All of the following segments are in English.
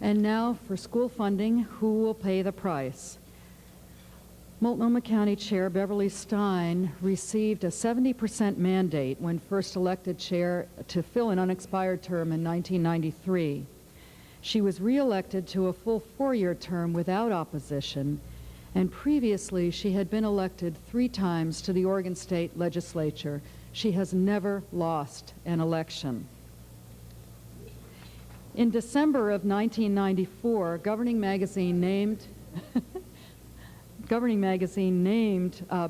And now for school funding, who will pay the price? Multnomah County Chair Beverly Stein received a 70% mandate when first elected chair to fill an unexpired term in 1993. She was re-elected to a full 4-year term without opposition, and previously she had been elected 3 times to the Oregon State Legislature. She has never lost an election. In December of 1994, Governing Magazine named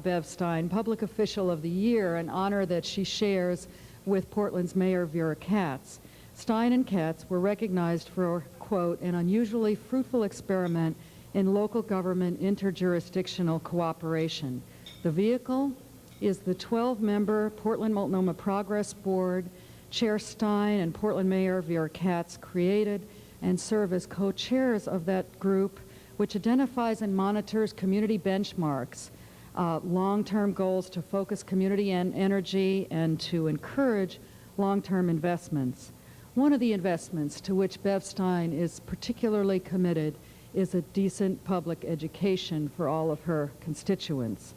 Bev Stein Public Official of the Year, an honor that she shares with Portland's Mayor Vera Katz. Stein and Katz were recognized for, quote, an unusually fruitful experiment in local government interjurisdictional cooperation. The vehicle is the 12-member Portland-Multnomah Progress Board. Chair Stein and Portland Mayor Vera Katz created and serve as co-chairs of that group, which identifies and monitors community benchmarks, long-term goals to focus community and energy and to encourage long-term investments. One of the investments to which Bev Stein is particularly committed is a decent public education for all of her constituents.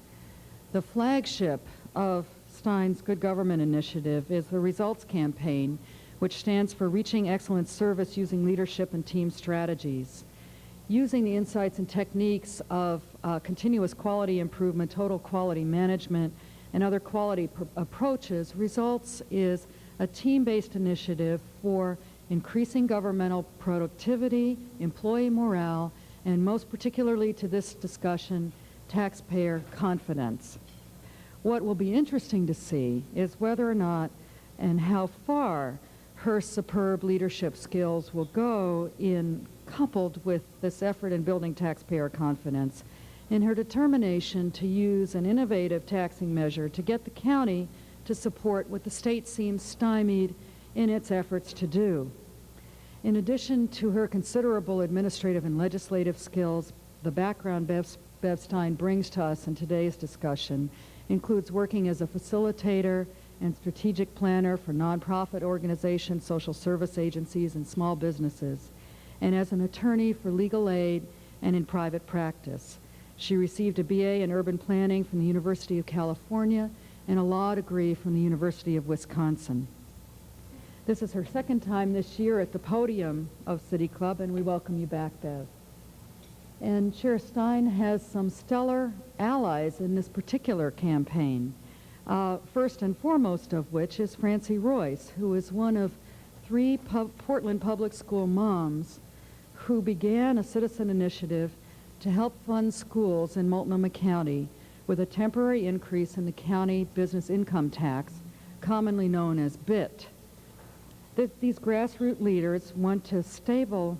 The flagship of Stein's Good Government Initiative is the Results Campaign, which stands for Reaching Excellent Service Using Leadership and Team Strategies. Using the insights and techniques of continuous quality improvement, total quality management, and other quality approaches, Results is a team-based initiative for increasing governmental productivity, employee morale, and most particularly to this discussion, taxpayer confidence. What will be interesting to see is whether or not and how far her superb leadership skills will go in coupled with this effort in building taxpayer confidence in her determination to use an innovative taxing measure to get the county to support what the state seems stymied in its efforts to do. In addition to her considerable administrative and legislative skills, the background Bev Stein brings to us in today's discussion includes working as a facilitator and strategic planner for nonprofit organizations, social service agencies, and small businesses, and as an attorney for legal aid and in private practice. She received a BA in urban planning from the University of California and a law degree from the University of Wisconsin. This is her second time this year at the podium of City Club, and we welcome you back, Bev. And Chair Stein has some stellar allies in this particular campaign, first and foremost of which is Francie Royce, who is one of 3 Portland public school moms who began a citizen initiative to help fund schools in Multnomah County with a temporary increase in the county business income tax, commonly known as BIT. These grassroots leaders want stable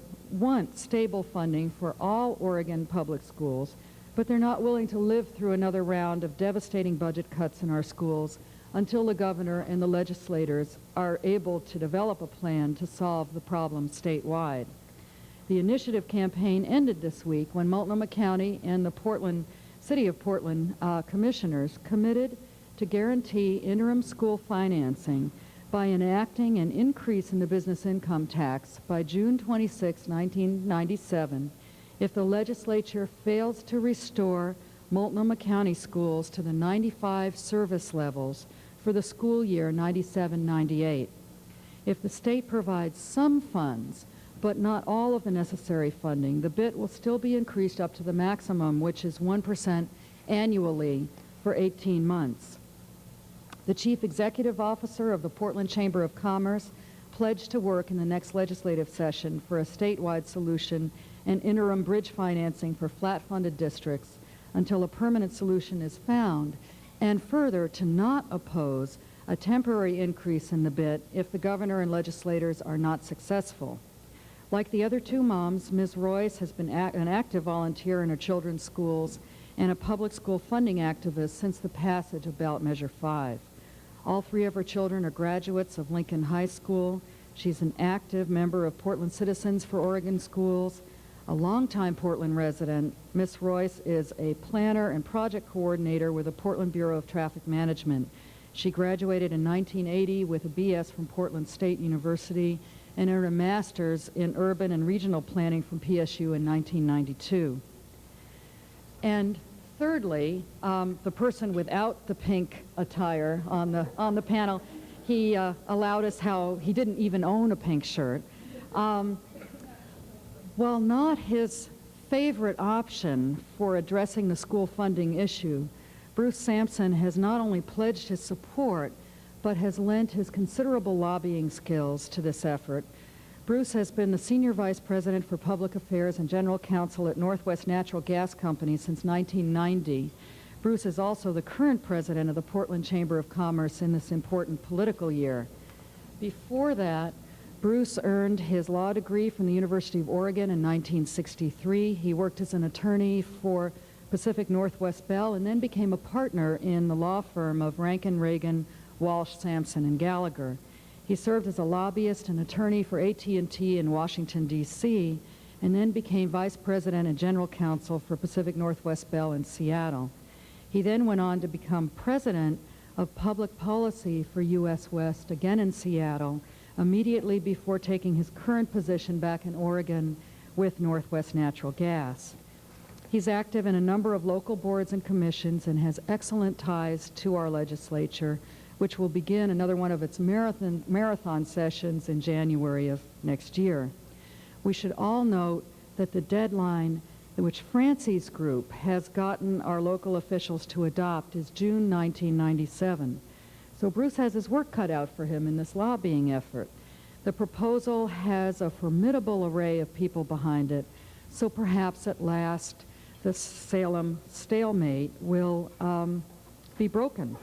funding for all Oregon public schools, but they're not willing to live through another round of devastating budget cuts in our schools until the governor and the legislators are able to develop a plan to solve the problem statewide. The initiative campaign ended this week when Multnomah County and the City of Portland commissioners committed to guarantee interim school financing by enacting an increase in the business income tax by June 26, 1997, if the legislature fails to restore Multnomah County schools to the 95 service levels for the school year 97-98. If the state provides some funds, but not all of the necessary funding, the BIT will still be increased up to the maximum, which is 1% annually for 18 months. The Chief Executive Officer of the Portland Chamber of Commerce pledged to work in the next legislative session for a statewide solution and interim bridge financing for flat-funded districts until a permanent solution is found, and further to not oppose a temporary increase in the BIT if the governor and legislators are not successful. Like the other 2 moms, Ms. Royce has been an active volunteer in her children's schools and a public school funding activist since the passage of Ballot Measure 5. All 3 of her children are graduates of Lincoln High School. She's an active member of Portland Citizens for Oregon Schools. A longtime Portland resident, Ms. Royce is a planner and project coordinator with the Portland Bureau of Traffic Management. She graduated in 1980 with a BS from Portland State University and earned a master's in urban and regional planning from PSU in 1992. And thirdly, the person without the pink attire on the panel, he allowed us how he didn't even own a pink shirt. While not his favorite option for addressing the school funding issue, Bruce Samson has not only pledged his support, but has lent his considerable lobbying skills to this effort. Bruce has been the Senior Vice President for Public Affairs and General Counsel at Northwest Natural Gas Company since 1990. Bruce is also the current president of the Portland Chamber of Commerce in this important political year. Before that, Bruce earned his law degree from the University of Oregon in 1963. He worked as an attorney for Pacific Northwest Bell and then became a partner in the law firm of Rankin Reagan, Walsh, Samson, and Gallagher. He served as a lobbyist and attorney for AT&T in Washington, D.C., and then became vice president and general counsel for Pacific Northwest Bell in Seattle. He then went on to become president of public policy for U.S. West, again in Seattle, immediately before taking his current position back in Oregon with Northwest Natural Gas. He's active in a number of local boards and commissions and has excellent ties to our legislature, which will begin another one of its marathon sessions in January of next year. We should all note that the deadline which Francie's group has gotten our local officials to adopt is June 1997. So Bruce has his work cut out for him in this lobbying effort. The proposal has a formidable array of people behind it, so perhaps at last the Salem stalemate will be broken.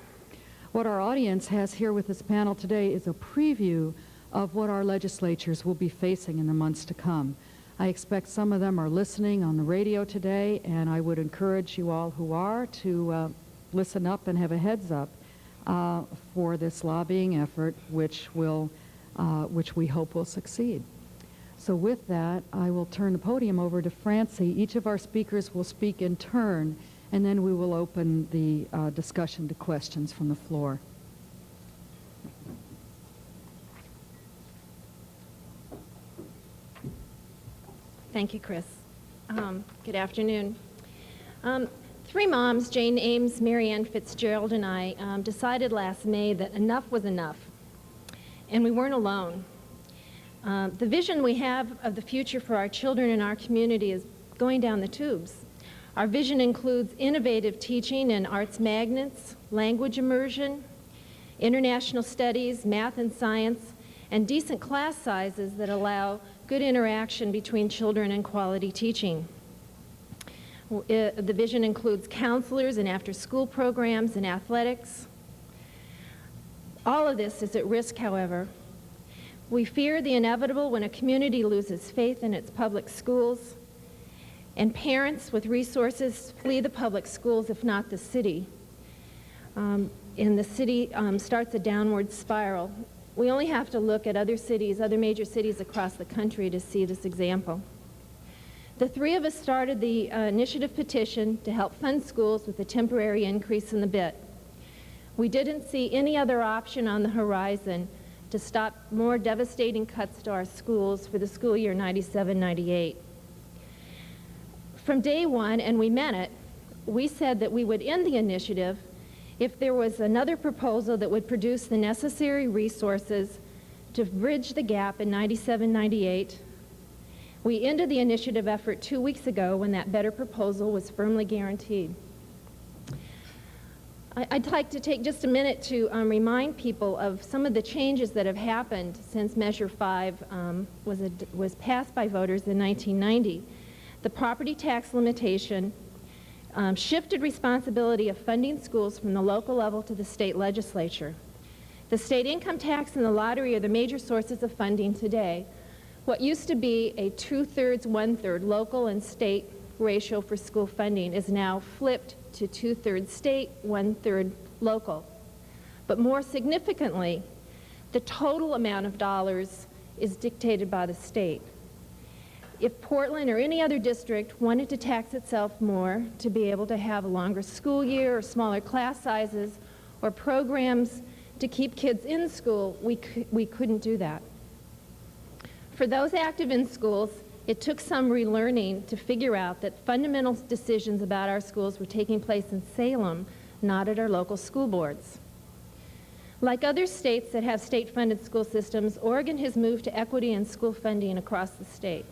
What our audience has here with this panel today is a preview of what our legislatures will be facing in the months to come. I expect some of them are listening on the radio today, and I would encourage you all who are to listen up and have a heads up for this lobbying effort, which we hope will succeed. So with that, I will turn the podium over to Francie. Each of our speakers will speak in turn, and then we will open the discussion to questions from the floor. Thank you, Chris. Good afternoon. Three moms, Jane Ames, Mary Ann Fitzgerald, and I, decided last May that enough was enough, and we weren't alone. The vision we have of the future for our children and our community is going down the tubes. Our vision includes innovative teaching in arts magnets, language immersion, international studies, math and science, and decent class sizes that allow good interaction between children and quality teaching. The vision includes counselors and after-school programs and athletics. All of this is at risk, however. We fear the inevitable when a community loses faith in its public schools, and parents with resources flee the public schools, if not the city. And the city starts a downward spiral. We only have to look at other cities, other major cities across the country to see this example. The three of us started the initiative petition to help fund schools with a temporary increase in the bit. We didn't see any other option on the horizon to stop more devastating cuts to our schools for the school year 97-98. From day one, and we meant it, we said that we would end the initiative if there was another proposal that would produce the necessary resources to bridge the gap in 97-98. We ended the initiative effort 2 weeks ago when that better proposal was firmly guaranteed. I'd like to take just a minute to remind people of some of the changes that have happened since Measure 5 was passed by voters in 1990. The property tax limitation shifted responsibility of funding schools from the local level to the state legislature. The state income tax and the lottery are the major sources of funding today. What used to be a 2/3, 1/3 local and state ratio for school funding is now flipped to 2/3 state, 1/3 local. But more significantly, the total amount of dollars is dictated by the state. If Portland or any other district wanted to tax itself more to be able to have a longer school year or smaller class sizes or programs to keep kids in school, we couldn't do that. For those active in schools, it took some relearning to figure out that fundamental decisions about our schools were taking place in Salem, not at our local school boards. Like other states that have state-funded school systems, Oregon has moved to equity in school funding across the state.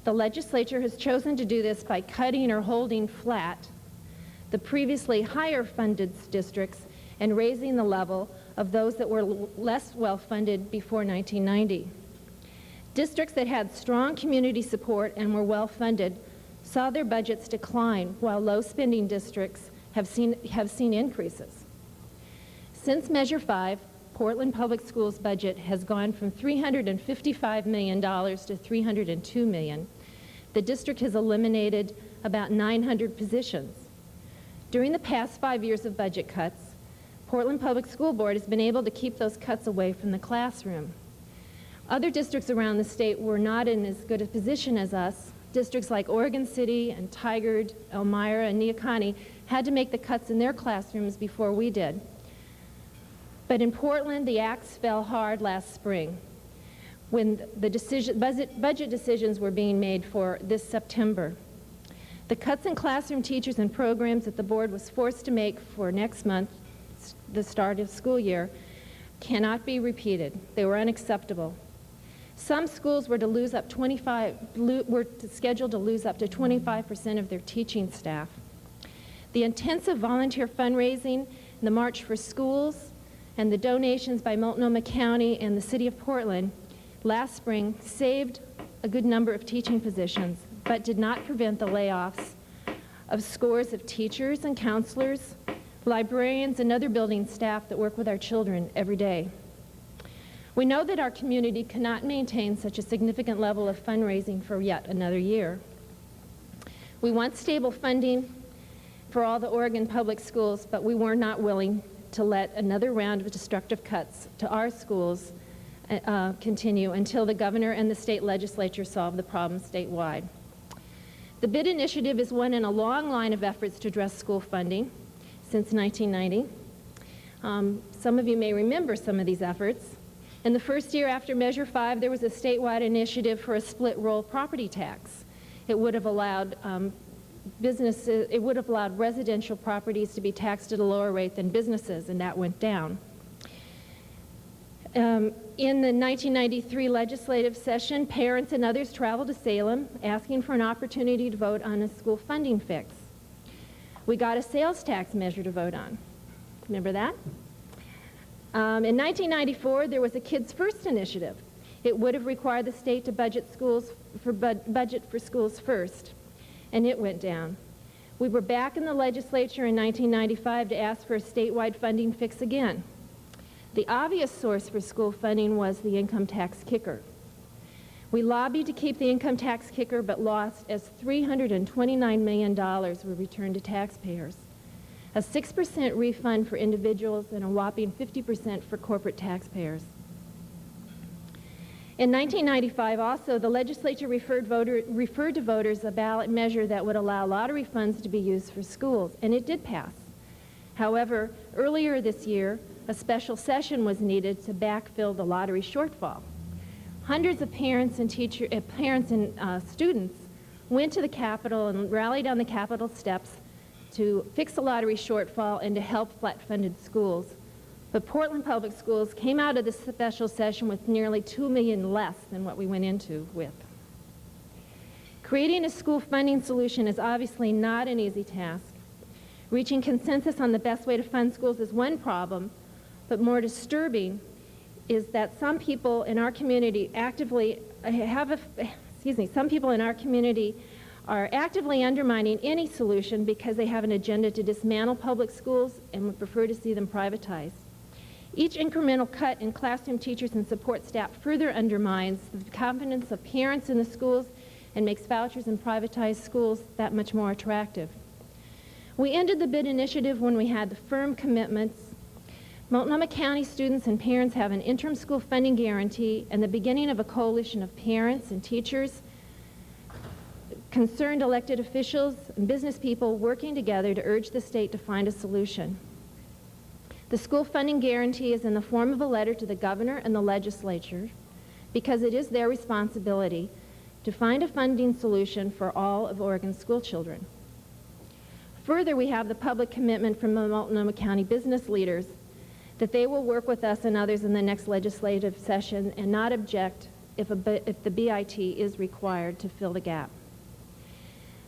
The legislature has chosen to do this by cutting or holding flat the previously higher funded districts and raising the level of those that were less well-funded before 1990. Districts that had strong community support and were well-funded saw their budgets decline, while low-spending districts have seen increases. Since Measure 5, Portland Public Schools' budget has gone from $355 million to $302 million. The district has eliminated about 900 positions. During the past 5 years of budget cuts, Portland Public School Board has been able to keep those cuts away from the classroom. Other districts around the state were not in as good a position as us. Districts like Oregon City and Tigard, Elmira, and Neocani had to make the cuts in their classrooms before we did. But in Portland, the axe fell hard last spring when the budget decisions were being made for this September. The cuts in classroom teachers and programs that the board was forced to make for next month, the start of school year, cannot be repeated. They were unacceptable. Some schools were scheduled to lose up to 25% of their teaching staff. The intensive volunteer fundraising, the March for Schools, and the donations by Multnomah County and the City of Portland last spring saved a good number of teaching positions, but did not prevent the layoffs of scores of teachers and counselors, librarians, and other building staff that work with our children every day. We know that our community cannot maintain such a significant level of fundraising for yet another year. We want stable funding for all the Oregon public schools, but we were not willing to let another round of destructive cuts to our schools continue until the governor and the state legislature solve the problem statewide. The BID initiative is one in a long line of efforts to address school funding since 1990. Some of you may remember some of these efforts. In the first year after Measure 5, there was a statewide initiative for a split roll property tax. It would have allowed residential properties to be taxed at a lower rate than businesses, and that went down. In the 1993 legislative session, parents and others traveled to Salem asking for an opportunity to vote on a school funding fix. We got a sales tax measure to vote on. Remember that? In 1994, there was a Kids First initiative. It would have required the state to budget for schools first, and it went down. We were back in the legislature in 1995 to ask for a statewide funding fix again. The obvious source for school funding was the income tax kicker. We lobbied to keep the income tax kicker, but lost as $329 million were returned to taxpayers, a 6% refund for individuals and a whopping 50% for corporate taxpayers. In 1995, also, the legislature referred to voters a ballot measure that would allow lottery funds to be used for schools, and it did pass. However, earlier this year, a special session was needed to backfill the lottery shortfall. Hundreds of parents and students went to the Capitol and rallied on the Capitol steps to fix the lottery shortfall and to help flat-funded schools. But Portland Public Schools came out of this special session with nearly $2 million less than what we went into with. Creating a school funding solution is obviously not an easy task. Reaching consensus on the best way to fund schools is one problem, but more disturbing is that some people in our community are actively undermining any solution because they have an agenda to dismantle public schools and would prefer to see them privatized. Each incremental cut in classroom teachers and support staff further undermines the confidence of parents in the schools and makes vouchers in privatized schools that much more attractive. We ended the BID initiative when we had the firm commitments. Multnomah County students and parents have an interim school funding guarantee and the beginning of a coalition of parents and teachers, concerned elected officials, and business people working together to urge the state to find a solution. The school funding guarantee is in the form of a letter to the governor and the legislature. because it is their responsibility to find a funding solution for all of Oregon's school children. Further, we have the public commitment from the Multnomah County business leaders that they will work with us and others in the next legislative session and not object if the BIT is required to fill the gap.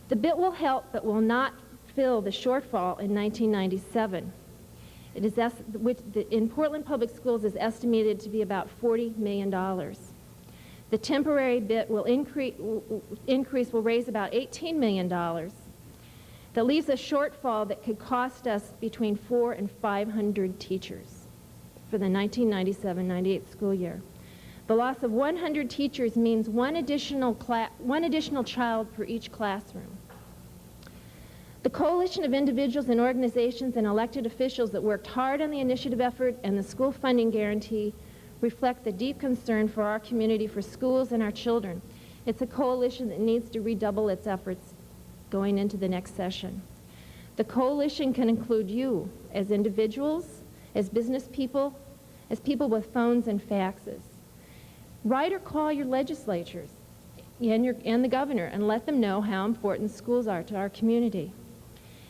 The bit will help but will not fill the shortfall in 1997. It is in Portland Public Schools is estimated to be about $40 million. The temporary bit will will raise about $18 million. That leaves a shortfall that could cost us between 400 and 500 teachers for the 1997-98 school year. The loss of 100 teachers means one additional child for each classroom. The coalition of individuals and organizations and elected officials that worked hard on the initiative effort and the school funding guarantee reflect the deep concern for our community, for schools and our children. It's a coalition that needs to redouble its efforts going into the next session. The coalition can include you as individuals, as business people, as people with phones and faxes. Write or call your legislatures and the governor and let them know how important schools are to our community.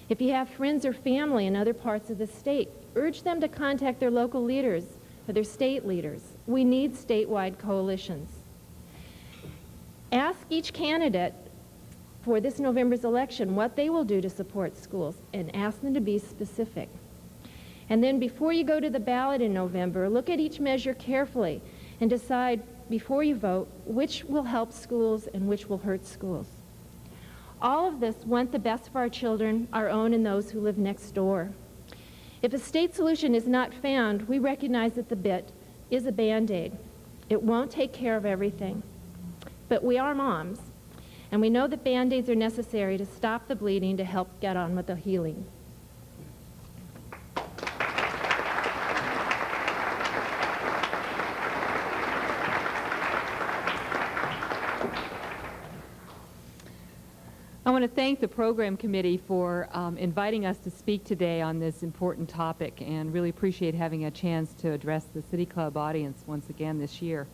If you have friends or family in other parts of the state, urge them to contact their local leaders or their state leaders. We need statewide coalitions. Ask each candidate for this November's election what they will do to support schools, and ask them to be specific. And then before you go to the ballot in November, look at each measure carefully and decide before you vote which will help schools and which will hurt schools. All of this want the best for our children, our own and those who live next door. If a state solution is not found, we recognize that the bit is a Band-Aid. It won't take care of everything. But we are moms, and we know that Band-Aids are necessary to stop the bleeding, to help get on with the healing. I want to thank the program committee for inviting us to speak today on this important topic, and really appreciate having a chance to address the City Club audience once again this year.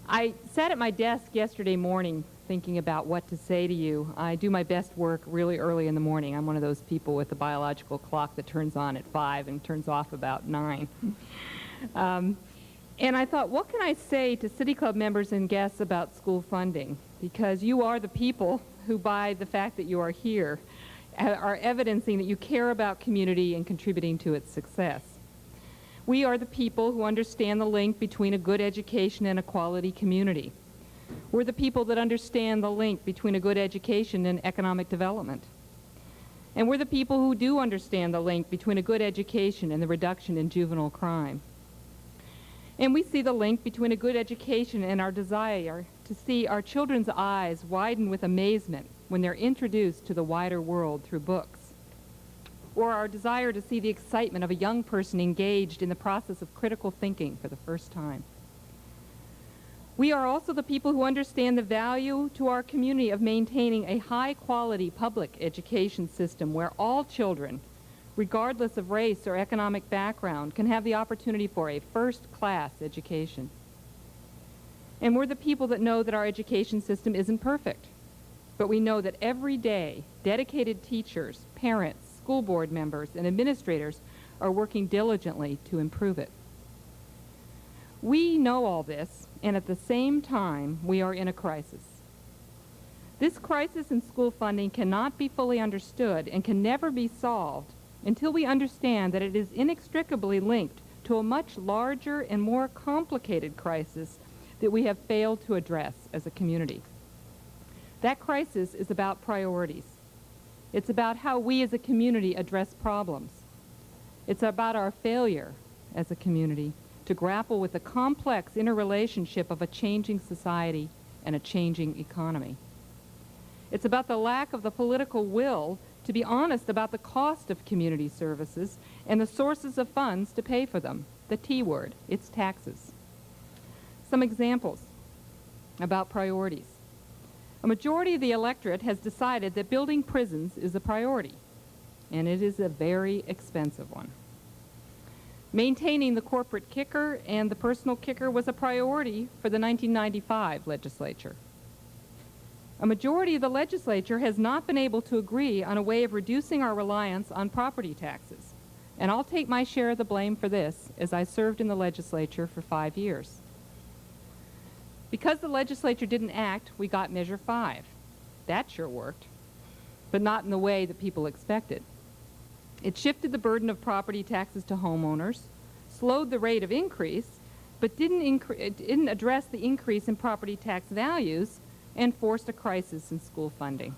I sat at my desk yesterday morning thinking about what to say to you. I do my best work really early in the morning. I'm one of those people with a biological clock that turns on at 5 and turns off about 9. And I thought, what can I say to City Club members and guests about school funding? Because you are the people who, by the fact that you are here, are evidencing that you care about community and contributing to its success. We are the people who understand the link between a good education and a quality community. We're the people that understand the link between a good education and economic development. And we're the people who do understand the link between a good education and the reduction in juvenile crime. And we see the link between a good education and our desire to see our children's eyes widen with amazement when they're introduced to the wider world through books, or our desire to see the excitement of a young person engaged in the process of critical thinking for the first time. We are also the people who understand the value to our community of maintaining a high-quality public education system where all children, regardless of race or economic background, can have the opportunity for a first-class education. And we're the people that know that our education system isn't perfect, but we know that every day, dedicated teachers, parents, school board members, and administrators are working diligently to improve it. We know all this, and at the same time, we are in a crisis. This crisis in school funding cannot be fully understood and can never be solved until we understand that it is inextricably linked to a much larger and more complicated crisis that we have failed to address as a community. That crisis is about priorities. It's about how we as a community address problems. It's about our failure as a community to grapple with the complex interrelationship of a changing society and a changing economy. It's about the lack of the political will to be honest about the cost of community services and the sources of funds to pay for them. The T word, it's taxes. Some examples about priorities. A majority of the electorate has decided that building prisons is a priority, and it is a very expensive one. Maintaining the corporate kicker and the personal kicker was a priority for the 1995 legislature. A majority of the legislature has not been able to agree on a way of reducing our reliance on property taxes. And I'll take my share of the blame for this, as I served in the legislature for 5 years. Because the legislature didn't act, we got Measure 5. That sure worked, but not in the way that people expected. It shifted the burden of property taxes to homeowners, slowed the rate of increase, but didn't address the increase in property tax values, and forced a crisis in school funding.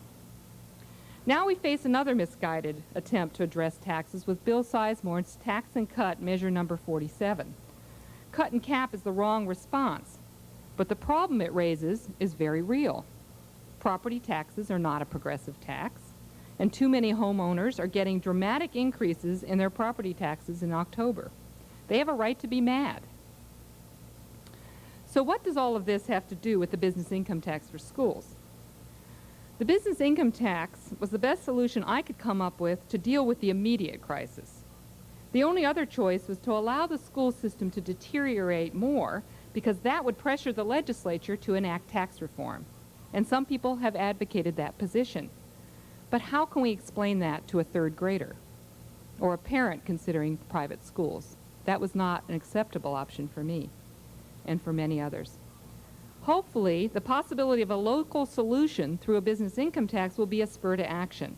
Now we face another misguided attempt to address taxes with Bill Sizemore's Tax and Cut Measure Number 47. Cut and cap is the wrong response, but the problem it raises is very real. Property taxes are not a progressive tax, and too many homeowners are getting dramatic increases in their property taxes in October. They have a right to be mad. So what does all of this have to do with the business income tax for schools? The business income tax was the best solution I could come up with to deal with the immediate crisis. The only other choice was to allow the school system to deteriorate more, because that would pressure the legislature to enact tax reform. And some people have advocated that position. But how can we explain that to a third grader or a parent considering private schools? That was not an acceptable option for me and for many others. Hopefully, the possibility of a local solution through a business income tax will be a spur to action.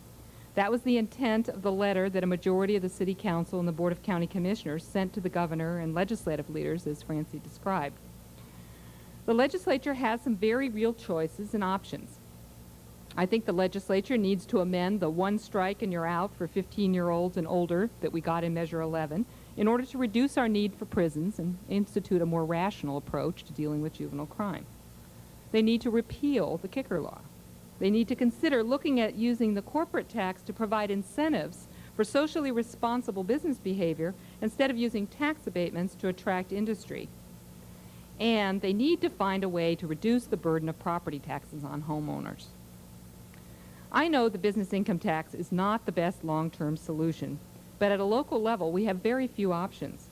That was the intent of the letter that a majority of the City Council and the Board of County Commissioners sent to the governor and legislative leaders, as Francie described. The legislature has some very real choices and options. I think the legislature needs to amend the one strike and you're out for 15-year-olds and older that we got in Measure 11 in order to reduce our need for prisons and institute a more rational approach to dealing with juvenile crime. They need to repeal the kicker law. They need to consider looking at using the corporate tax to provide incentives for socially responsible business behavior instead of using tax abatements to attract industry. And they need to find a way to reduce the burden of property taxes on homeowners. I know the business income tax is not the best long-term solution, but at a local level, we have very few options.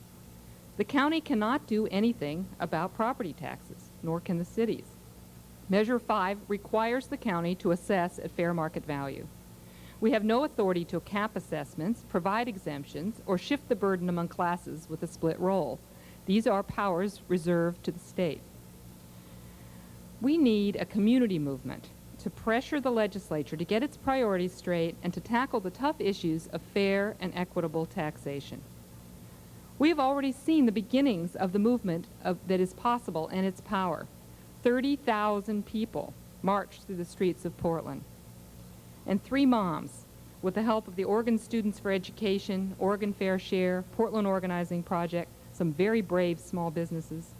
The county cannot do anything about property taxes, nor can the cities. Measure 5 requires the county to assess at fair market value. We have no authority to cap assessments, provide exemptions, or shift the burden among classes with a split roll. These are powers reserved to the state. We need a community movement to pressure the legislature to get its priorities straight and to tackle the tough issues of fair and equitable taxation. We have already seen the beginnings of the movement that is possible and its power. 30,000 people marched through the streets of Portland. And 3 moms, with the help of the Oregon Students for Education, Oregon Fair Share, Portland Organizing Project, some very brave small businesses,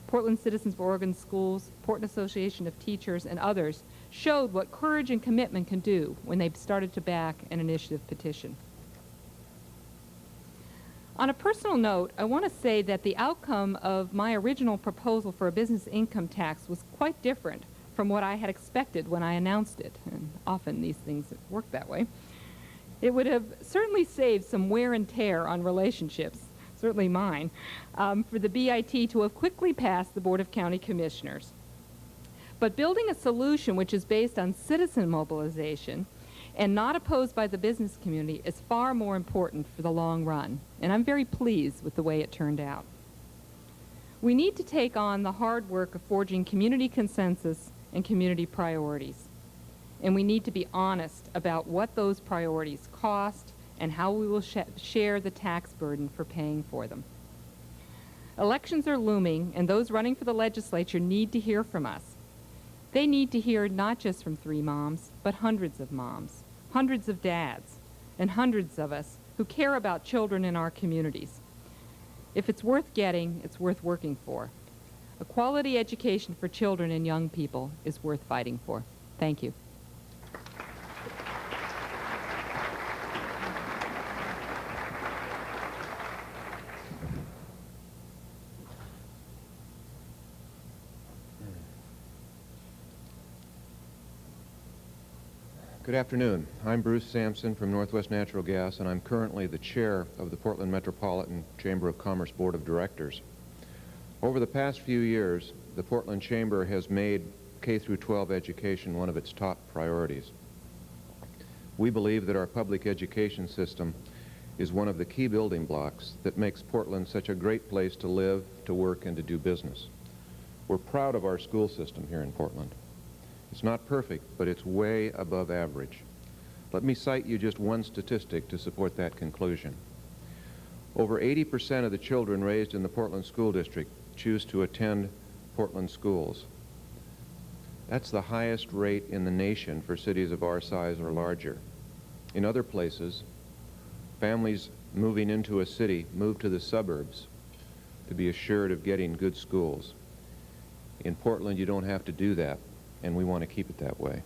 Portland Citizens for Oregon Schools, Portland Association of Teachers, and others, showed what courage and commitment can do when they started to back an initiative petition. On a personal note, I want to say that the outcome of my original proposal for a business income tax was quite different from what I had expected when I announced it, and often these things work that way. It would have certainly saved some wear and tear on relationships, certainly mine, for the BIT to have quickly passed the Board of County Commissioners. But building a solution which is based on citizen mobilization and not opposed by the business community is far more important for the long run, and I'm very pleased with the way it turned out. We need to take on the hard work of forging community consensus and community priorities, and we need to be honest about what those priorities cost and how we will share the tax burden for paying for them. Elections are looming, and those running for the legislature need to hear from us. They need to hear not just from 3 moms, but hundreds of moms, hundreds of dads, and hundreds of us who care about children in our communities. If it's worth getting, it's worth working for. A quality education for children and young people is worth fighting for. Thank you. Good afternoon. I'm Bruce Samson from Northwest Natural Gas, and I'm currently the chair of the Portland Metropolitan Chamber of Commerce Board of Directors. Over the past few years, the Portland Chamber has made K-12 education one of its top priorities. We believe that our public education system is one of the key building blocks that makes Portland such a great place to live, to work, and to do business. We're proud of our school system here in Portland. It's not perfect, but it's way above average. Let me cite you just one statistic to support that conclusion. Over 80% of the children raised in the Portland School District choose to attend Portland schools. That's the highest rate in the nation for cities of our size or larger. In other places, families moving into a city move to the suburbs to be assured of getting good schools. In Portland, you don't have to do that, and we want to keep it that way.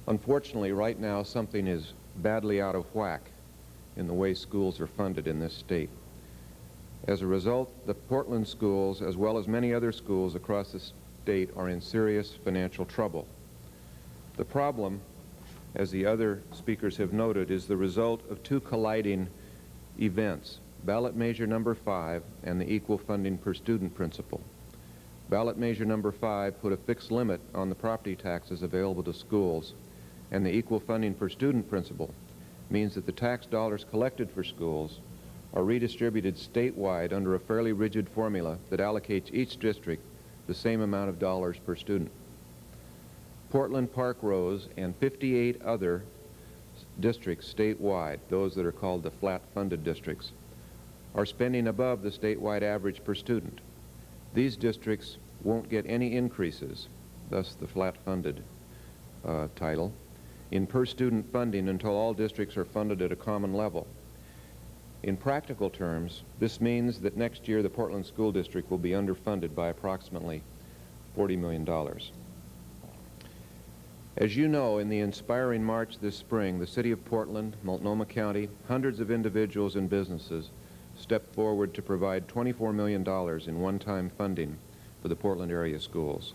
Unfortunately, right now, something is badly out of whack in the way schools are funded in this state. As a result, the Portland schools, as well as many other schools across the state, are in serious financial trouble. The problem, as the other speakers have noted, is the result of two colliding events: ballot measure number 5 and the equal funding per student principle. Ballot measure number 5 put a fixed limit on the property taxes available to schools, and the equal funding per student principle means that the tax dollars collected for schools are redistributed statewide under a fairly rigid formula that allocates each district the same amount of dollars per student. Portland, Park Rose, and 58 other districts statewide, those that are called the flat-funded districts, are spending above the statewide average per student. These districts won't get any increases, thus the flat-funded title, in per-student funding until all districts are funded at a common level. In practical terms, this means that next year the Portland School District will be underfunded by approximately $40 million. As you know, in the inspiring march this spring, the City of Portland, Multnomah County, hundreds of individuals and businesses stepped forward to provide $24 million in one-time funding for the Portland area schools.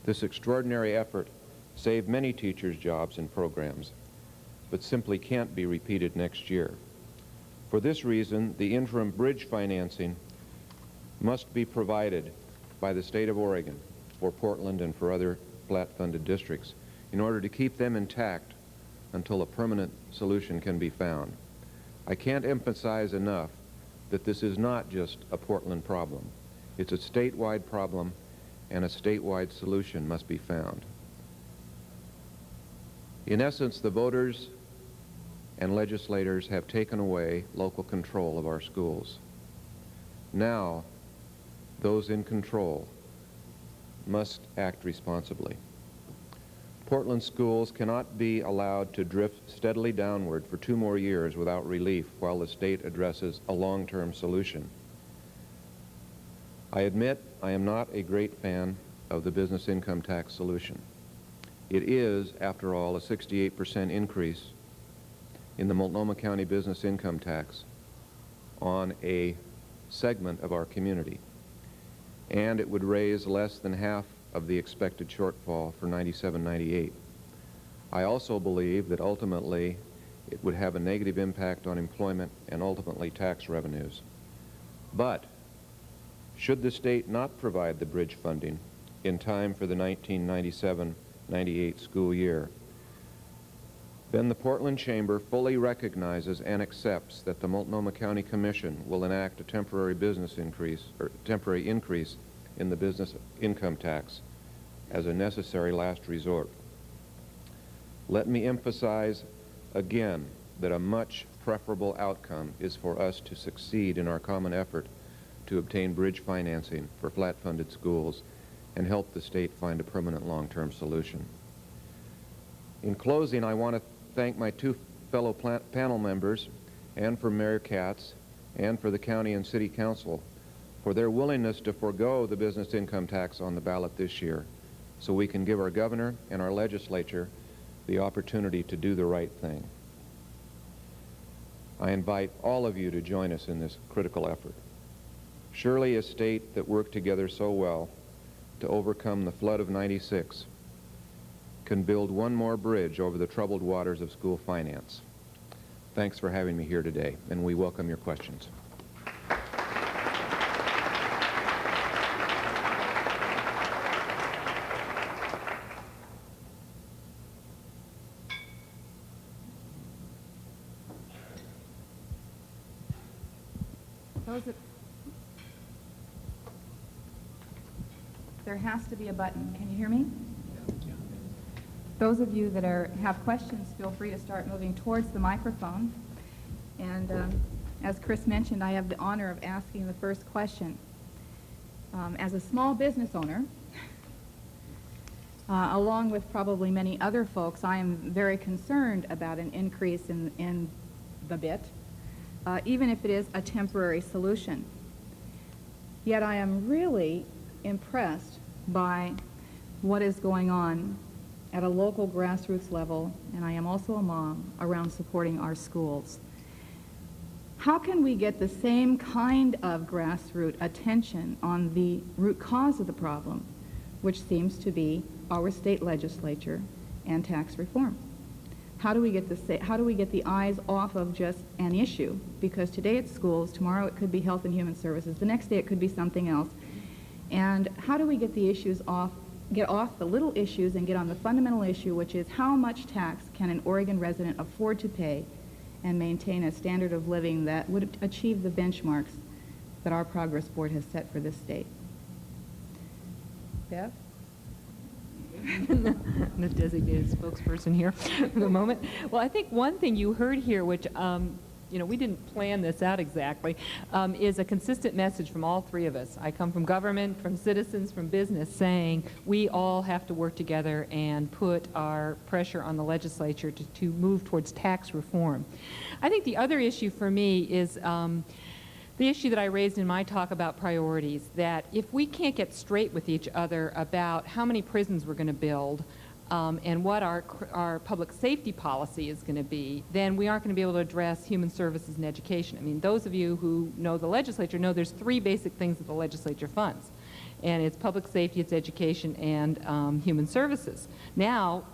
This extraordinary effort saved many teachers' jobs and programs, but simply can't be repeated next year. For this reason, the interim bridge financing must be provided by the state of Oregon for Portland and for other flat-funded districts in order to keep them intact until a permanent solution can be found. I can't emphasize enough that this is not just a Portland problem. It's a statewide problem, and a statewide solution must be found. In essence, the voters and legislators have taken away local control of our schools. Now, those in control must act responsibly. Portland schools cannot be allowed to drift steadily downward for 2 more years without relief while the state addresses a long-term solution. I admit I am not a great fan of the business income tax solution. It is, after all, a 68% increase in the Multnomah County business income tax on a segment of our community, and it would raise less than half of the expected shortfall for 97-98. I also believe that ultimately it would have a negative impact on employment and ultimately tax revenues. But should the state not provide the bridge funding in time for the 1997-98 school year, then the Portland Chamber fully recognizes and accepts that the Multnomah County Commission will enact a temporary increase in the business income tax as a necessary last resort. Let me emphasize again that a much preferable outcome is for us to succeed in our common effort to obtain bridge financing for flat-funded schools and help the state find a permanent long-term solution. In closing, I want to thank my 2 fellow panel members, and for Mayor Katz, and for the County and City Council for their willingness to forego the business income tax on the ballot this year so we can give our governor and our legislature the opportunity to do the right thing. I invite all of you to join us in this critical effort. Surely a state that worked together so well to overcome the flood of '96 can build one more bridge over the troubled waters of school finance. Thanks for having me here today, and we welcome your questions. There has to be a button. Can you hear me? Those of you that have questions, feel free to start moving towards the microphone. And as Chris mentioned, I have the honor of asking the first question. As a small business owner, along with probably many other folks, I am very concerned about an increase in the bit, even if it is a temporary solution. Yet I am really impressed by what is going on at a local grassroots level, and I am also a mom, around supporting our schools. How can we get the same kind of grassroots attention on the root cause of the problem, which seems to be our state legislature and tax reform? How do we get the eyes off of just an issue? Because today it's schools, tomorrow it could be health and human services, the next day it could be something else. And how do we get the issues get off the little issues and get on the fundamental issue, which is how much tax can an Oregon resident afford to pay and maintain a standard of living that would achieve the benchmarks that our Progress Board has set for this state? Bev? The designated spokesperson here for the moment. Well, I think one thing you heard here, which we didn't plan this out exactly, is a consistent message from all three of us. I come from government, from citizens, from business, saying we all have to work together and put our pressure on the legislature to move towards tax reform. I think the other issue for me is the issue that I raised in my talk about priorities, that if we can't get straight with each other about how many prisons we're going to build, and what our public safety policy is going to be, then we aren't going to be able to address human services and education. I mean, those of you who know the legislature know there's three basic things that the legislature funds, and it's public safety, it's education, and human services. Now,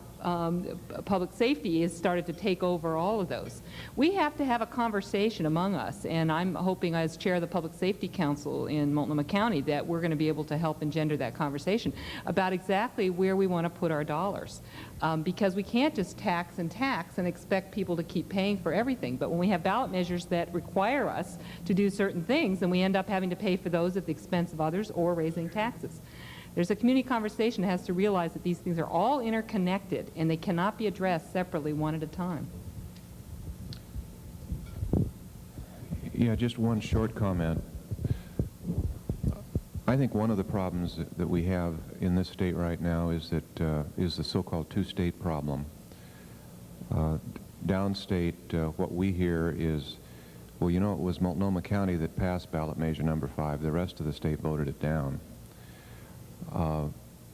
public safety has started to take over all of those. We have to have a conversation among us, and I'm hoping as chair of the Public Safety Council in Multnomah County that we're going to be able to help engender that conversation about exactly where we want to put our dollars. Because we can't just tax and expect people to keep paying for everything. But when we have ballot measures that require us to do certain things, then we end up having to pay for those at the expense of others or raising taxes. There's a community conversation that has to realize that these things are all interconnected and they cannot be addressed separately one at a time. Yeah, just one short comment. I think one of the problems that we have in this state right now is that is the so-called two-state problem. Downstate, what we hear is, well, you know, it was Multnomah County that passed ballot measure number 5. The rest of the state voted it down.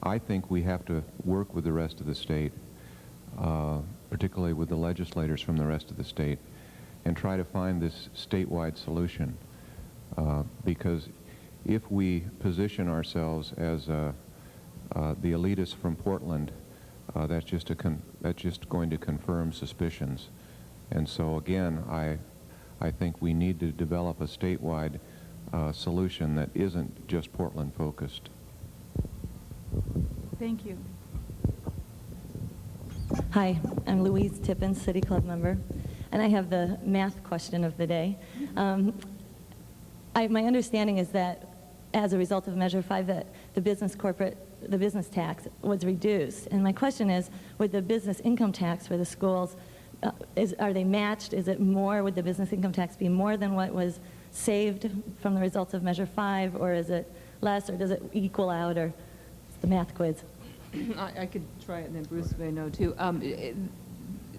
I think we have to work with the rest of the state, particularly with the legislators from the rest of the state, and try to find this statewide solution. Because if we position ourselves as the elitists from Portland, that's just going to confirm suspicions. And so again, I think we need to develop a statewide solution that isn't just Portland focused. Thank you. Hi, I'm Louise Tippin, City Club member, and I have the math question of the day. My understanding is that as a result of Measure 5, that the business tax was reduced. And my question is, with the business income tax for the schools, are they matched? Is it more? Would the business income tax be more than what was saved from the results of Measure 5, or is it less, or does it equal out, or it's the math quiz? I could try it, and then Bruce may know too.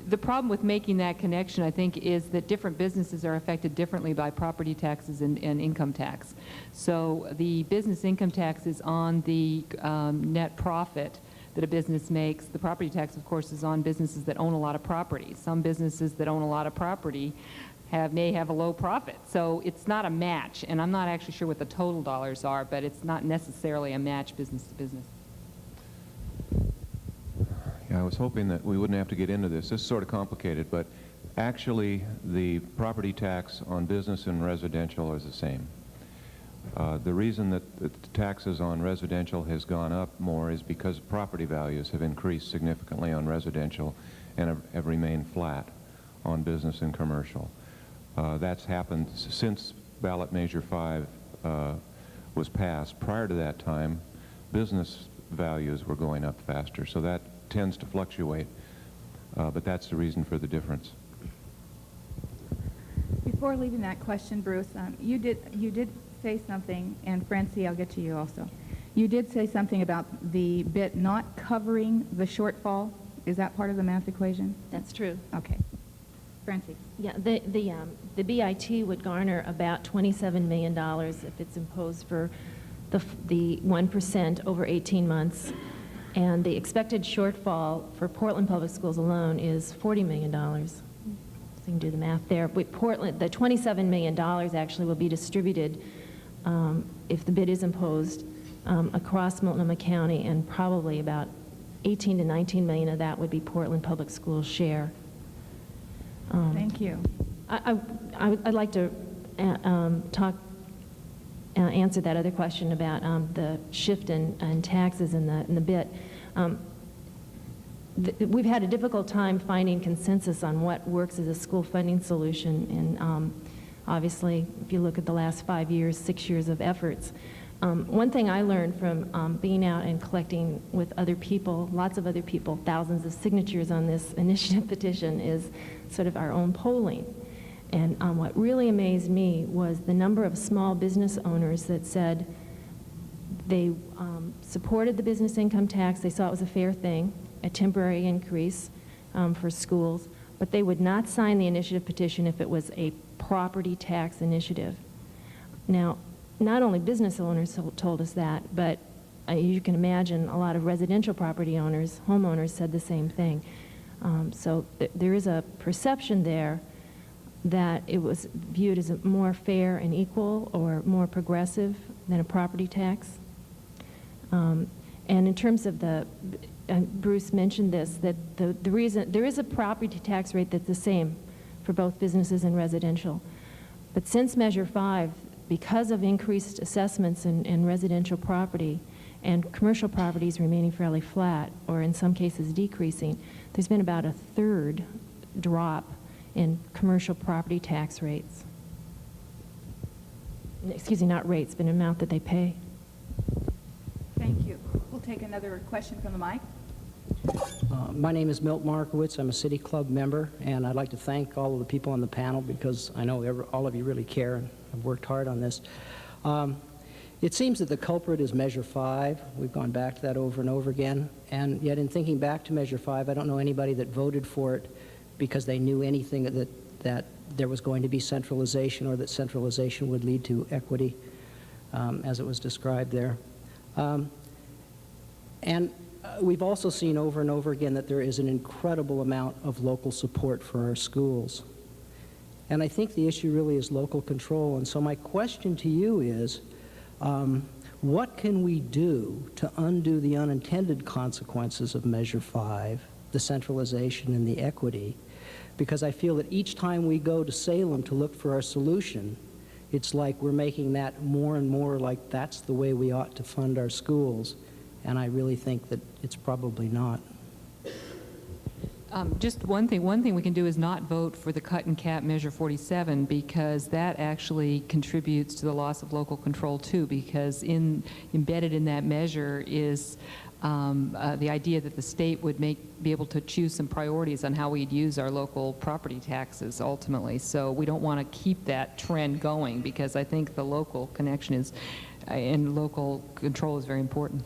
The problem with making that connection, I think, is that different businesses are affected differently by property taxes and income tax. So the business income tax is on the net profit that a business makes. The property tax, of course, is on businesses that own a lot of property. Some businesses that own a lot of property may have a low profit. So it's not a match, and I'm not actually sure what the total dollars are, but it's not necessarily a match business to business. Yeah, was hoping that we wouldn't have to get into this. This is sort of complicated, but actually the property tax on business and residential is the same. The reason that the taxes on residential has gone up more is because property values have increased significantly on residential and have remained flat on business and commercial. That's happened since ballot measure 5 was passed. Prior to that time, business values were going up faster, so that tends to fluctuate, but that's the reason for the difference. Before leaving that question, Bruce, you did say something, and Francie, I'll get to you also. You did say something about the bit not covering the shortfall. Is that part of the math equation? That's true. Okay. Francie. Yeah, the BIT would garner about $27 million if it's imposed for the 1% over 18 months. And the expected shortfall for Portland Public Schools alone is $40 million. So you can do the math there. With Portland, the $27 million actually will be distributed if the bid is imposed across Multnomah County, and probably about 18 to 19 million of that would be Portland Public Schools' share. Thank you. I'd like to answer that other question about the shift in taxes in the bit. We've had a difficult time finding consensus on what works as a school funding solution, and obviously, if you look at the last 5 years, 6 years of efforts. One thing I learned from being out and collecting with other people, lots of other people, thousands of signatures on this initiative petition, is sort of our own polling. And what really amazed me was the number of small business owners that said they supported the business income tax, they saw it was a fair thing, a temporary increase for schools, but they would not sign the initiative petition if it was a property tax initiative. Now, not only business owners told us that, but you can imagine a lot of residential property owners, homeowners, said the same thing. So there is a perception there that it was viewed as more fair and equal or more progressive than a property tax. And in terms of Bruce mentioned this, that the reason, there is a property tax rate that's the same for both businesses and residential. But since Measure 5, because of increased assessments in residential property and commercial properties remaining fairly flat, or in some cases decreasing, there's been about a third drop in commercial property tax rates. Excuse me, not rates, but amount that they pay. Thank you. We'll take another question from the mic. My name is Milt Markowitz. I'm a City Club member, and I'd like to thank all of the people on the panel because I know all of you really care and have worked hard on this. It seems that the culprit is Measure 5. We've gone back to that over and over again, and yet in thinking back to Measure 5, I don't know anybody that voted for it because they knew anything that there was going to be centralization or that centralization would lead to equity, as it was described there. And we've also seen over and over again that there is an incredible amount of local support for our schools. And I think the issue really is local control. And so my question to you is, what can we do to undo the unintended consequences of Measure 5, the centralization and the equity? Because I feel that each time we go to Salem to look for our solution, it's like we're making that more and more like that's the way we ought to fund our schools. And I really think that it's probably not. Just one thing we can do is not vote for the cut and cap Measure 47, because that actually contributes to the loss of local control too, because embedded in that measure is the idea that the state would be able to choose some priorities on how we'd use our local property taxes ultimately. So we don't want to keep that trend going, because I think the local connection is and local control is very important.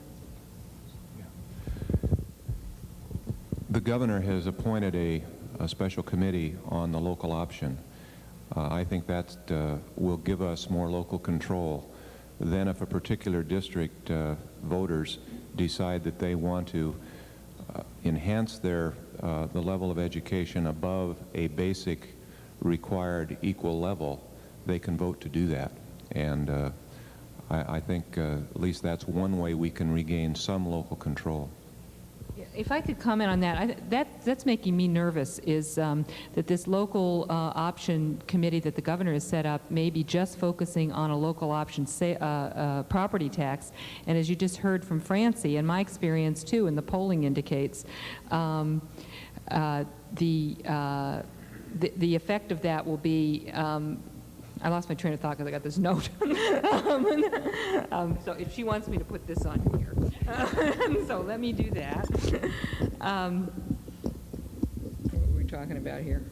The governor has appointed a special committee on the local option. I think that will give us more local control. Then if a particular district voters decide that they want to enhance the level of education above a basic required equal level, they can vote to do that. And I think at least that's one way we can regain some local control. If I could comment on that, that's making me nervous, is that this local option committee that the governor has set up may be just focusing on a local option property tax. And as you just heard from Francie, and my experience too, and the polling indicates, the effect of that will be, I lost my train of thought because I got this note. So if she wants me to put this on here. So let me do that. What were we talking about here?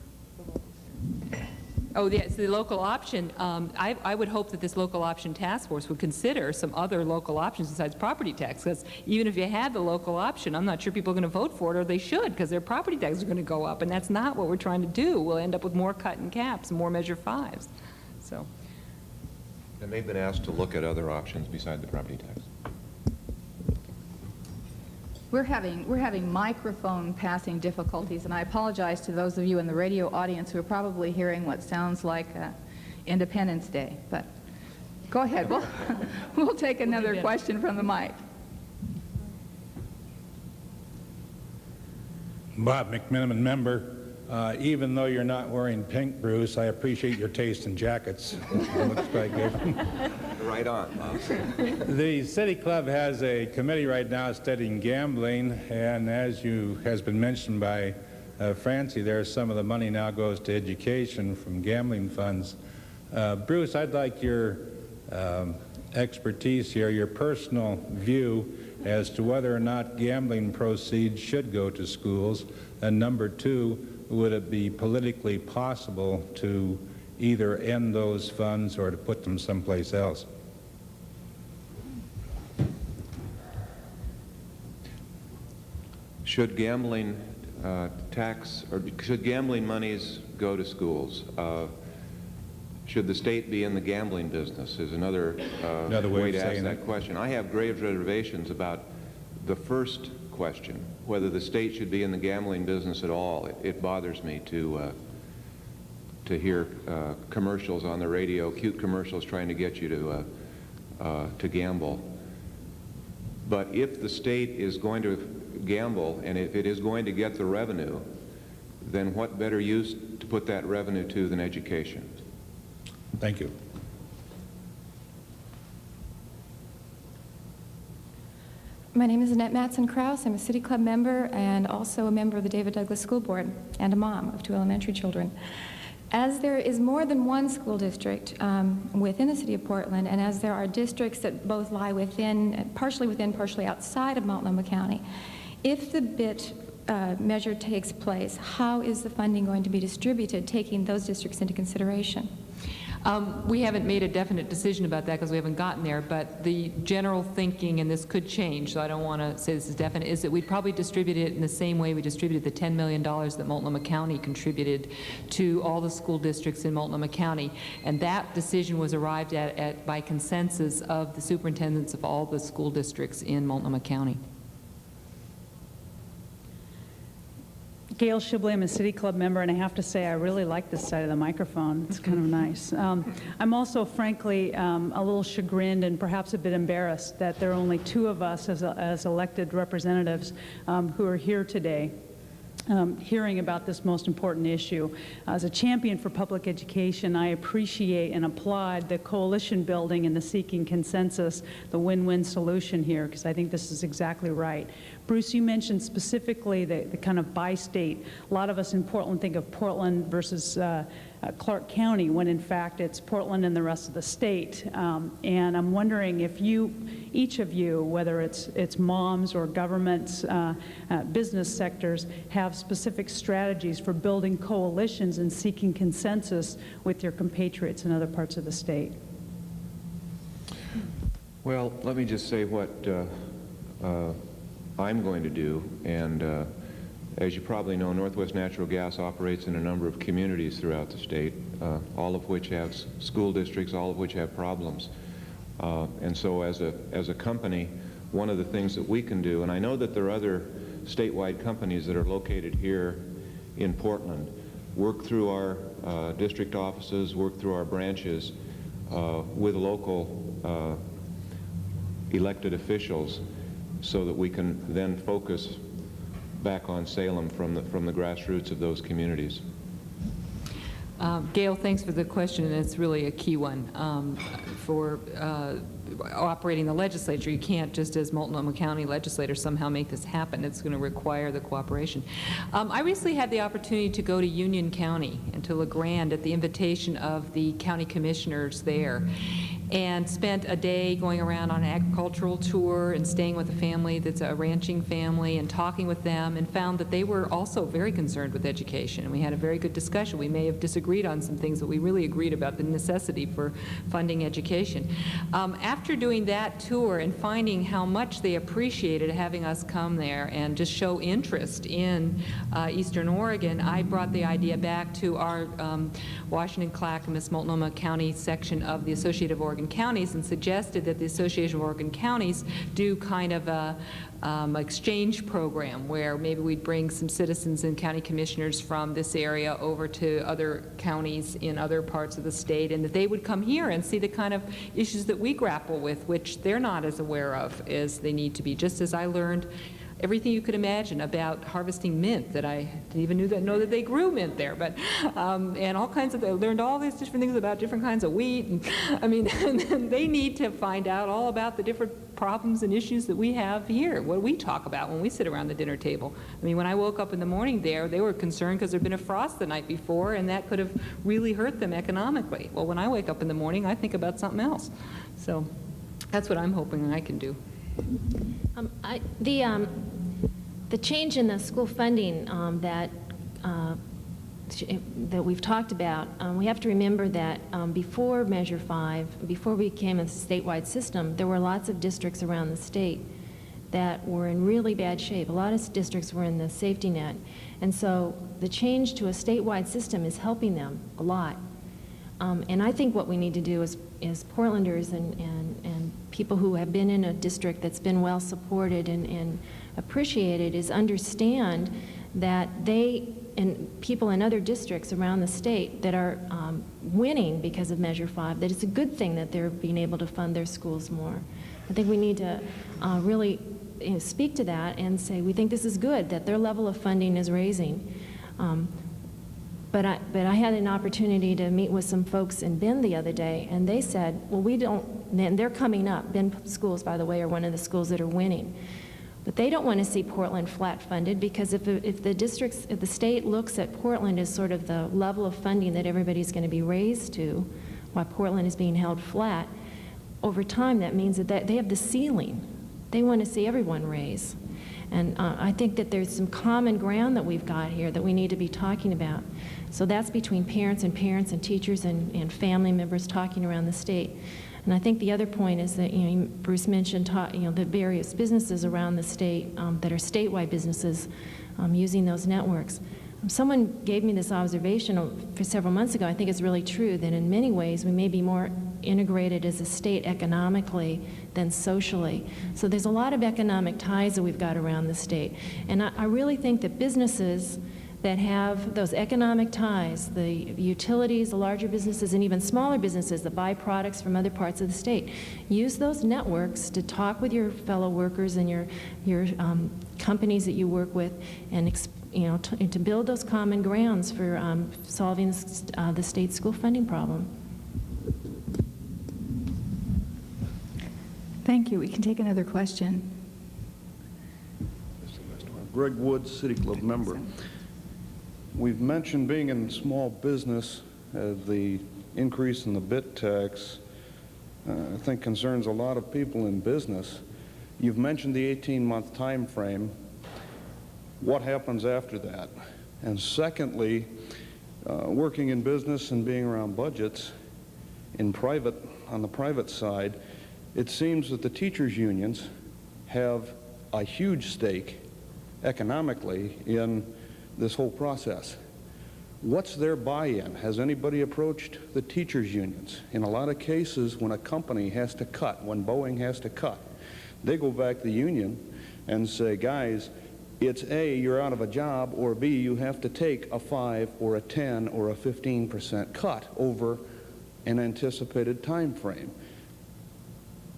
Oh, yes, the local option. I would hope that this local option task force would consider some other local options besides property tax, because even if you had the local option, I'm not sure people are going to vote for it, or they should, because their property taxes are going to go up, and that's not what we're trying to do. We'll end up with more cut and caps and more Measure 5s. So. And they've been asked to look at other options beside the property tax. We're having microphone passing difficulties, and I apologize to those of you in the radio audience who are probably hearing what sounds like Independence Day. But go ahead. We'll take another question from the mic. Bob McMiniman, member. Even though you're not wearing pink, Bruce, I appreciate your taste in jackets. It looks quite good. Right on. The City Club has a committee right now studying gambling, and as has been mentioned by Francie, there's some of the money now goes to education from gambling funds. Bruce, I'd like your expertise here, your personal view as to whether or not gambling proceeds should go to schools, and number two, would it be politically possible to either end those funds or to put them someplace else? Should gambling tax, or should gambling monies go to schools? Should the state be in the gambling business is another way to ask that question. I have grave reservations about the first question, whether the state should be in the gambling business at all. It bothers me to hear commercials on the radio, cute commercials trying to get you to gamble. But if the state is going to gamble, and if it is going to get the revenue, then what better use to put that revenue to than education? Thank you. My name is Annette Matson-Krause. I'm a City Club member and also a member of the David Douglas School Board and a mom of 2 elementary children. As there is more than one school district within the City of Portland, and as there are districts that both lie within, partially outside of Multnomah County, if the BIT measure takes place, how is the funding going to be distributed, taking those districts into consideration? We haven't made a definite decision about that because we haven't gotten there, but the general thinking, and this could change, so I don't want to say this is definite, is that we'd probably distribute it in the same way we distributed the $10 million that Multnomah County contributed to all the school districts in Multnomah County. And that decision was arrived at by consensus of the superintendents of all the school districts in Multnomah County. Gail Shibley, I'm a City Club member, and I have to say I really like this side of the microphone. It's kind of nice. I'm also, frankly, a little chagrined and perhaps a bit embarrassed that there are only 2 of us as elected representatives who are here today. Hearing about this most important issue. As a champion for public education, I appreciate and applaud the coalition building and the seeking consensus, the win-win solution here, because I think this is exactly right. Bruce, you mentioned specifically the kind of bi-state. A lot of us in Portland think of Portland versus Clark County, when in fact it's Portland and the rest of the state. And I'm wondering if each of you, whether it's moms or governments, business sectors, have specific strategies for building coalitions and seeking consensus with your compatriots in other parts of the state. Well, let me just say what I'm going to do, and as you probably know, Northwest Natural Gas operates in a number of communities throughout the state, all of which have school districts, all of which have problems. And so as a company, one of the things that we can do, and I know that there are other statewide companies that are located here in Portland, work through our district offices, work through our branches with local elected officials so that we can then focus back on Salem from the grassroots of those communities. Gail, thanks for the question, and it's really a key one. For operating the legislature, you can't just as Multnomah County legislator somehow make this happen. It's going to require the cooperation. I recently had the opportunity to go to Union County and to LeGrand at the invitation of the county commissioners there, and spent a day going around on an agricultural tour and staying with a family that's a ranching family and talking with them, and found that they were also very concerned with education. And we had a very good discussion. We may have disagreed on some things, but we really agreed about the necessity for funding education. After doing that tour and finding how much they appreciated having us come there and just show interest in Eastern Oregon, I brought the idea back to our Washington, Clackamas, Multnomah County section of the Associated of Oregon Counties, and suggested that the Association of Oregon Counties do kind of a exchange program where maybe we'd bring some citizens and county commissioners from this area over to other counties in other parts of the state, and that they would come here and see the kind of issues that we grapple with, which they're not as aware of as they need to be. Just as I learned everything you could imagine about harvesting mint, that I didn't even know that they grew mint there, but and all kinds of, I learned all these different things about different kinds of wheat, and I mean, and they need to find out all about the different problems and issues that we have here, what we talk about when we sit around the dinner table. I mean, when I woke up in the morning there, they were concerned because there'd been a frost the night before, and that could have really hurt them economically. Well, when I wake up in the morning, I think about something else. So that's what I'm hoping I can do. The change in the school funding that we've talked about, we have to remember that before Measure 5, before we became a statewide system, there were lots of districts around the state that were in really bad shape. A lot of districts were in the safety net. And so the change to a statewide system is helping them a lot. And I think what we need to do is Portlanders and people who have been in a district that's been well supported and appreciated is understand that they and people in other districts around the state that are winning because of Measure 5, that it's a good thing that they're being able to fund their schools more. I think we need to really speak to that and say we think this is good, that their level of funding is raising. But I had an opportunity to meet with some folks in Bend the other day, and they said, well, we don't, and they're coming up. Bend schools, by the way, are one of the schools that are winning. But they don't want to see Portland flat funded, because if the state looks at Portland as sort of the level of funding that everybody's going to be raised to, while Portland is being held flat, over time that means that they have the ceiling. They want to see everyone raise. And I think that there's some common ground that we've got here that we need to be talking about. So that's between parents and teachers and family members talking around the state. And I think the other point is that, Bruce mentioned, the various businesses around the state that are statewide businesses using those networks. Someone gave me this observation for several months ago. I think it's really true that in many ways we may be more integrated as a state economically than socially. So there's a lot of economic ties that we've got around the state. And I really think that businesses that have those economic ties, the utilities, the larger businesses, and even smaller businesses that buy products from other parts of the state, use those networks to talk with your fellow workers and your companies that you work with, and to build those common grounds for solving the state school funding problem. Thank you. We can take another question. Greg Woods, City Club member. We've mentioned being in small business. The increase in the bit tax, I think, concerns a lot of people in business. You've mentioned the 18-month time frame. What happens after that? And secondly, working in business and being around budgets on the private side, it seems that the teachers' unions have a huge stake economically in this whole process. What's their buy-in? Has anybody approached the teachers' unions? In a lot of cases, when a company has to cut, when Boeing has to cut, they go back to the union and say, guys, it's A, you're out of a job, or B, you have to take a 5 or a 10 or a 15% cut over an anticipated time frame.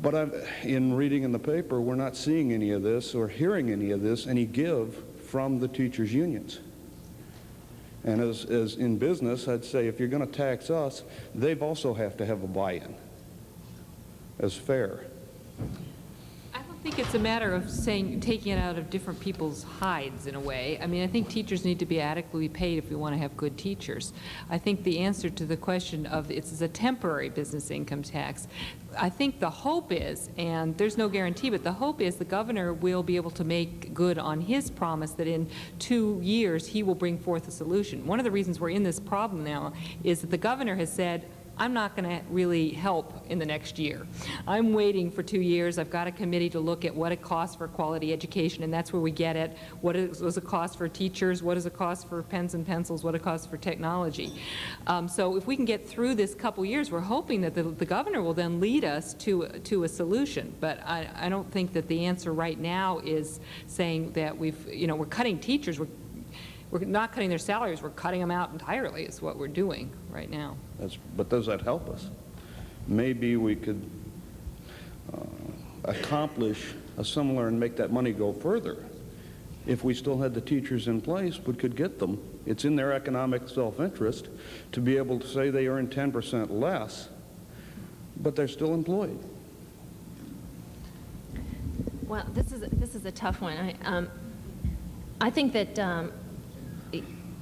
But in reading in the paper, we're not seeing any of this or hearing any of this, any give from the teachers' unions. And as in business, I'd say if you're going to tax us, they've also have to have a buy-in as fair. I don't think it's a matter of taking it out of different people's hides in a way. I mean, I think teachers need to be adequately paid if we want to have good teachers. I think the answer to the question of it's a temporary business income tax, I think the hope is, and there's no guarantee, but the hope is the governor will be able to make good on his promise that in 2 years he will bring forth a solution. One of the reasons we're in this problem now is that the governor has said, I'm not going to really help in the next year. I'm waiting for 2 years. I've got a committee to look at what it costs for quality education, and that's where we get it. What does it cost for teachers? What does it cost for pens and pencils? What it costs for technology? So if we can get through this couple years, we're hoping that the governor will then lead us to a solution. But I don't think that the answer right now is saying that we're cutting teachers. We're not cutting their salaries, we're cutting them out entirely is what we're doing right now. But does that help us? Maybe we could accomplish a similar and make that money go further. If we still had the teachers in place, we could get them. It's in their economic self-interest to be able to say they earn 10% less, but they're still employed. Well, this is a tough one. I think that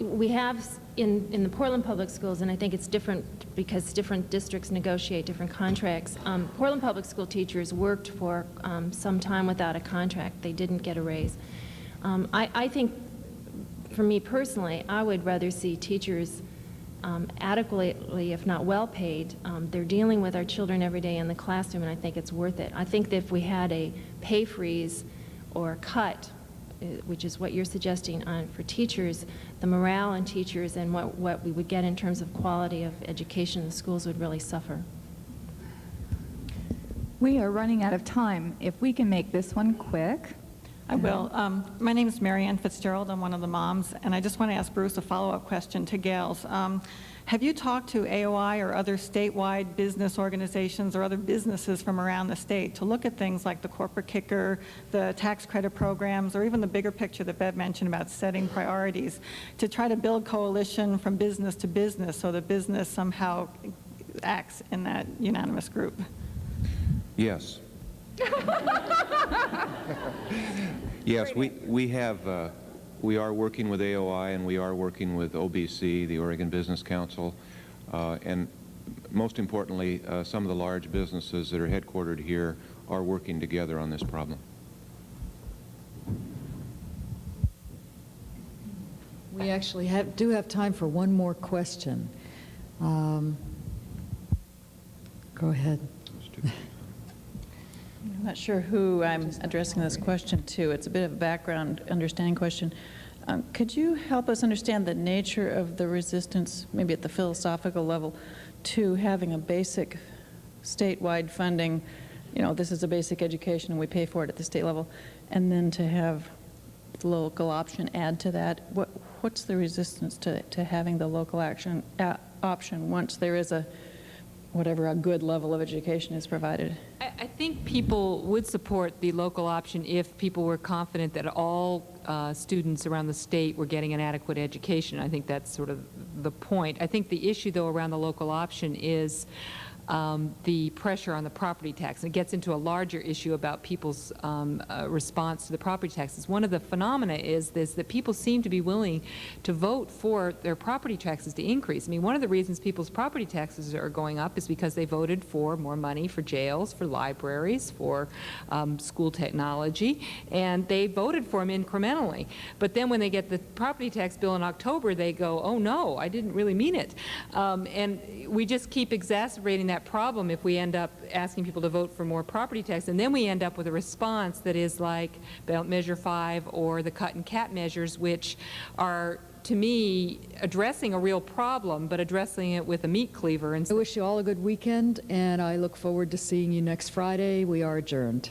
we have in the Portland Public Schools, and I think it's different because different districts negotiate different contracts. Portland Public School teachers worked for some time without a contract. They didn't get a raise. I think, for me personally, I would rather see teachers adequately, if not well paid. They're dealing with our children every day in the classroom, and I think it's worth it. I think that if we had a pay freeze or cut, which is what you're suggesting for teachers, the morale in teachers and what we would get in terms of quality of education in the schools would really suffer. We are running out of time. If we can make this one quick. I will. My name is Mary Ann Fitzgerald. I'm one of the moms, and I just want to ask Bruce a follow-up question to Gail's. Have you talked to AOI or other statewide business organizations or other businesses from around the state to look at things like the corporate kicker, the tax credit programs, or even the bigger picture that Bev mentioned about setting priorities, to try to build coalition from business to business so that business somehow acts in that unanimous group? Yes. Yes, we are working with AOI, and we are working with OBC, the Oregon Business Council, and most importantly, some of the large businesses that are headquartered here are working together on this problem. We actually do have time for one more question. Go ahead. I'm not sure who I'm addressing this question to. It's a bit of a background understanding question. Could you help us understand the nature of the resistance, maybe at the philosophical level, to having a basic statewide funding, this is a basic education and we pay for it at the state level, and then to have the local option add to that? What's the resistance to having the local option once there is a good level of education is provided? I think people would support the local option if people were confident that all students around the state were getting an adequate education. I think that's sort of the point. I think the issue, though, around the local option is the pressure on the property tax. And it gets into a larger issue about people's response to the property taxes. One of the phenomena is that people seem to be willing to vote for their property taxes to increase. I mean, one of the reasons people's property taxes are going up is because they voted for more money for jails, for libraries, for school technology, and they voted for them incrementally. But then when they get the property tax bill in October, they go, oh no, I didn't really mean it. And we just keep exacerbating that problem if we end up asking people to vote for more property tax, and then we end up with a response that is like ballot measure 5 or the cut and cap measures, which are, to me, addressing a real problem, but addressing it with a meat cleaver. And I wish you all a good weekend, and I look forward to seeing you next Friday. We are adjourned.